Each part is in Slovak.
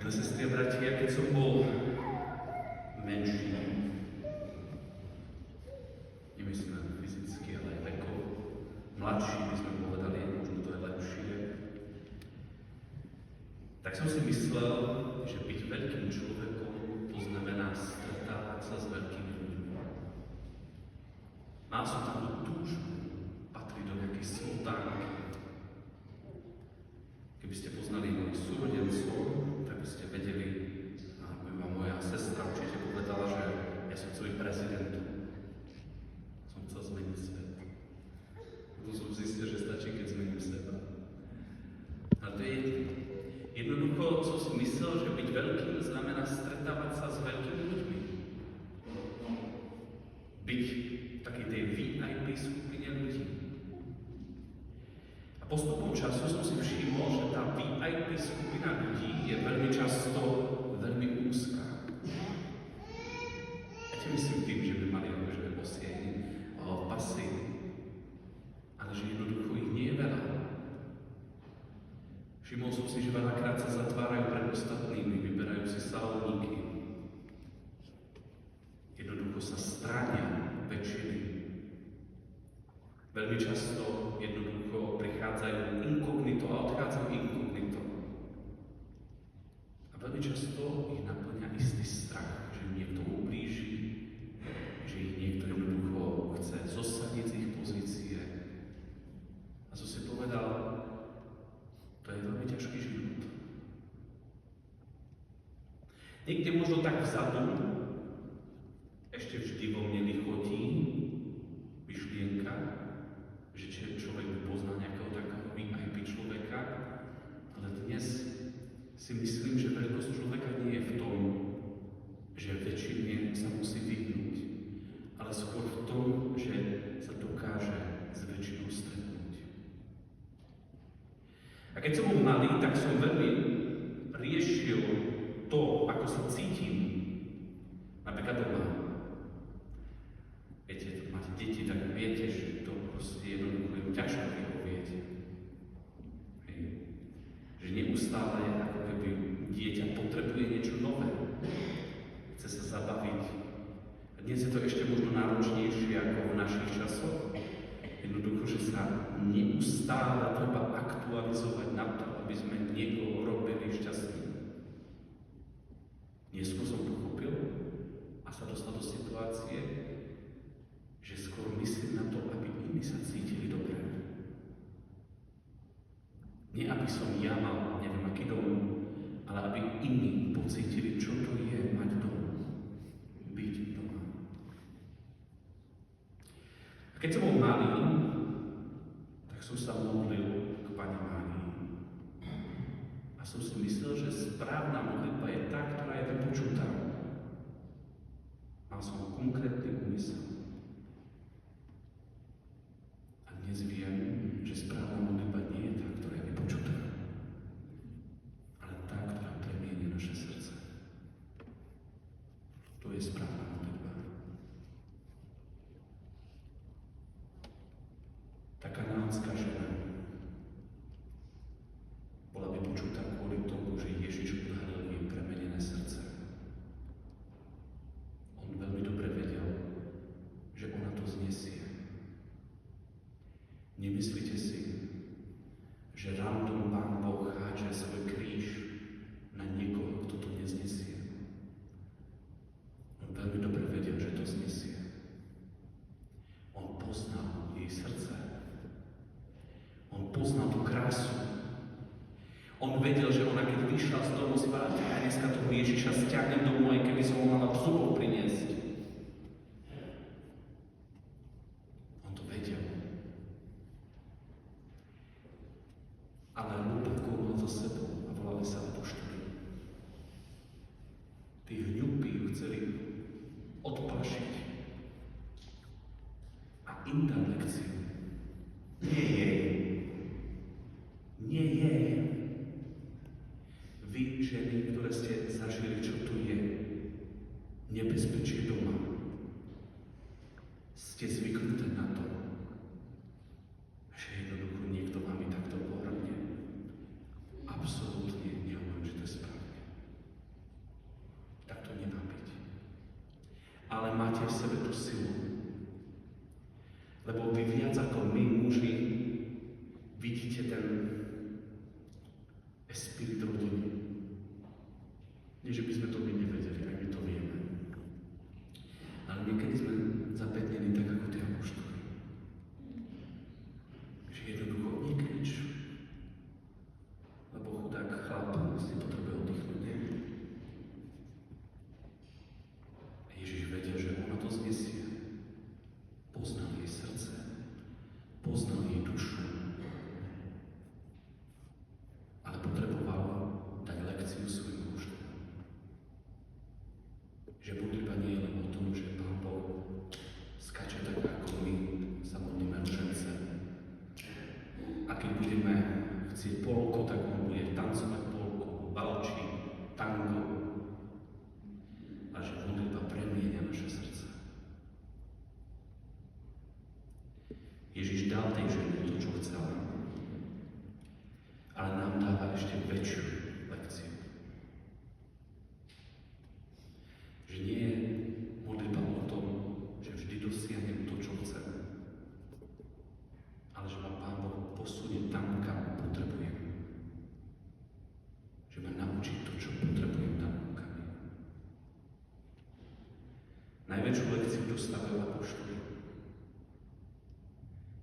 Milé sestry a bratia, keď som bol menší, nemyslím len fyzicky, ale aj vekov, mladší by sme povedali, možno to je lepšie, tak som si myslel, že byť veľkým človekom to znamená stretávať sa s veľkými ľuďmi. Mal som takú túžbu patriť do nejakej smotánky. Keby ste poznali mojich súrodencov, tak by ste vedeli, a moja sestra určite povedala, že ja som chcel byť prezidentom. Som chcel zmeniť svet. To som zistil, že stačí, keď zmením seba. A to je jednoducho, som si myslel, že byť veľkým znamená stretávať sa s veľkými ľuďmi. Byť v takej tej VIP skupine ľudí. A postupom času som si všimol, že tá VIP skupina ľudí je veľmi často veľmi úzká. Ja nemyslím tým, že by mali akože osieň pasy, ale že jednoducho ich nie je veľa. Všimol som si, že veľakrát sa zatvárajú pred ostatnými, vyberajú si salóniky. Jednoducho sa stránia väčšiny. Veľmi často jednoducho prichádzajú inkognito a odchádzajú inkognito. A veľmi často ich naplňa istý strach, že im niekto ublíži, že ich niekto jednoducho chce zosadiť z ich pozície. A som si povedal, to je veľmi ťažký život. Niekde možno tak vzadu, ešte vždy vo mne vychodí myšlienka, že človek by poznal nejakého takého VIP človeka, ale dnes si myslím, že veľkosť človeka nie je v tom, že väčšine sa musí vyhnúť, ale skôr v tom, že sa dokáže s väčšinou stretnúť. A keď som bol malý, tak som veľmi riešil to, ako sa cítim. Napríklad doma. Viete, máte deti, tak viete, že to proste jednoducho je ťažko vyhovieť. Že neustále, ako keby dieťa potrebuje niečo nové. Chce sa zabaviť. A dnes je to ešte možno náročnejšie ako v našich časoch. Jednoducho, že sa neustále treba aktualizovať na to, aby sme niekoho robili šťastným. Neskôr som pochopil a sa dostal do situácie, že skôr myslím na to, aby iní sa cítili dobre. Nie aby som ja mal neviem aký dom, ale aby iní pocítili, čo to je mať dom. Byť doma. A keď som bol malý, tak som sa modlil k Pane Márii. A som si myslel, že správna modlitba je tá, ktorá je vypočutá. Mal som konkrétny úmysel. A dnes viem, že správna modlitba nie je tá, ktorá je vypočutá, ale tá, ktorá premieni naše srdce. To je správna modlitba. Tá kanánska žena bola vypočutá kvôli tomu, že Ježiš odhalil jej premenené srdce. On veľmi dobre vedel, že ona to znesie. Nemyslíte si, že random Pán Boh hádže svoj kríž na niekoho, kto to neznesie. On veľmi dobre vedel, že to znesie. On poznal jej srdce. On poznal tú krásu. On vedel, že ona, keď vyšla z domu, si povedala, ja dneska toho Ježiša stiahnem domov, aj keby som ho mala v zuboch priniesť. On to vedel. Ale ľudovkou mal za sebou a volali sa apoštoli. Tí hňupí ju chceli odplašiť a im dal lekciu. Nie jej. Nie jej. Vy, ženy, ktoré ste zažili, čo tu je, nebezpečie doma, ste zvyknuté na to, že jednoducho niekto vám takto pohrdne. Absolútne nehovorím, že to je správne. Lebo vy viac ako my, muži, vidíte ten espirit rodiny. Nie, že by sme to my nevedeli, aj my to vieme. Ale niekedy sme zapätnení tak ako tí apoštoli. Že jednoducho niknič. Lebo chudák chlap si potrebuje oddychnúť, nie? A Ježiš vedel, že ona to znesie. Poznal jej srdce. Poznal jej dušu. Ale potreboval dať lekciu svojmu mužstvu. Že modlitba nie je len o tom, že Pán Boh skáče tak, ako my sa modlíme ružence. A keď budeme chcieť polko, tak on bude tancovať polko, balči, tango. A že modlitba premieňa naše srdce. Ježiš dal tej žene to, čo chcela. Ale nám dáva ešte väčšiu lekciu. Že nie je modlitba o tom, že vždy dosiahnem to, čo chcem. Ale že ma Pán Boh posunie tam, kam potrebujem. Že ma naučí to, čo potrebujem tam rukami. Najväčšiu lekciu dostávajú apoštoli.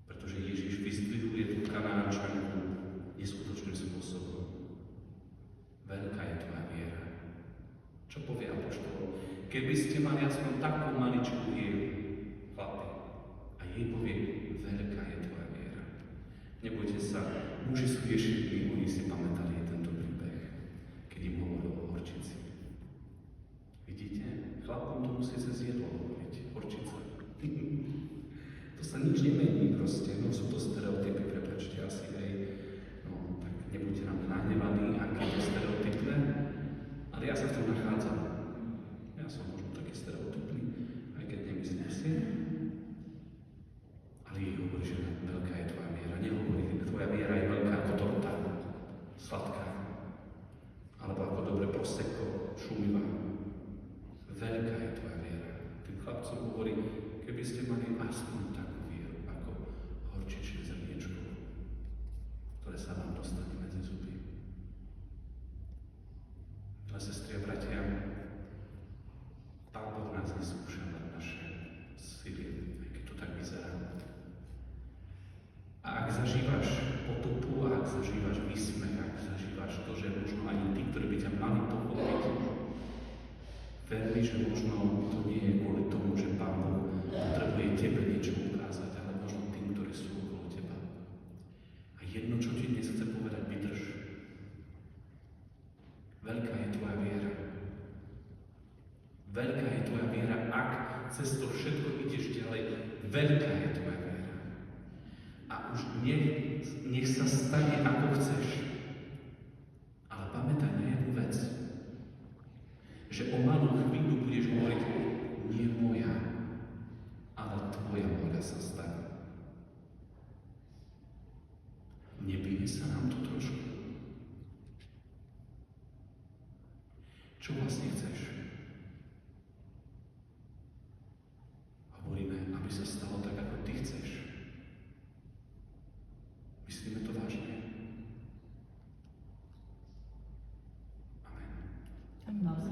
Pretože Ježiš vyzdvihuje tú Kanánčanku neskutočným spôsobom. Veľká je tvoja viera. Čo povie apoštol? Keby ste mali aspoň takú maličkú vieru, chlapi, a jej povie, veľká je tvoja viera. Nebojte sa, muži sú ješitní, oni si pamätali tento príbeh, keď im hovoril o horčici. Vidíte? Chlapom to musí cez jedlo hovoriť. Horčica. To sa nič nemení proste, no sú to stereotypy, prepáčte asi, hej. No, tak nebuďte nám nahnevaní, aké je stereotypné, ale ja sa v tom nachádzam. Ja som možno taký stereotypný, aj keď nemyslím si. Ale jej hovorí, že veľká je tvoja viera. Nehovorí, že tvoja viera je veľká ako torta, sladká, alebo ako dobre prosecco, šumivá. Veľká je tvoja viera. Tým chlapcom hovorí, keby ste mali aspoň takú vieru, ako horčičné zrniečko, ktoré sa vám dostane medzi zuby. Ale sestri a bratia, Pán Boh nás neskúša na naše sily, aj keď to tak vyzerá. A ak zažívaš potupu, a ak zažívaš výsmech, ak zažívaš to, že možno ani tí, ktorí by ťa mali pochopiť, vermi, že možno to nie je kvôli tomu, že Pán Boh potrebuje tebe niečo ukázať, ale možno tým, ktorí sú okolo teba. A jedno, čo ti dnes chce povedať, vydrž. Veľká je tvoja viera. Veľká je tvoja viera, ak cez to všetko ideš ďalej. Veľká je tvoja viera. A už nech sa stane, ako chceš. Ale pamätaj na jednu vec. Že o malú chvíľu budeš hovoriť, nie moja, ale tvoja voľa sa stane. Nebije sa nám to trošku? Čo vlastne chceš? Hovoríme, aby sa stalo tak, ako ty chceš. Myslíme to vážne? Amen.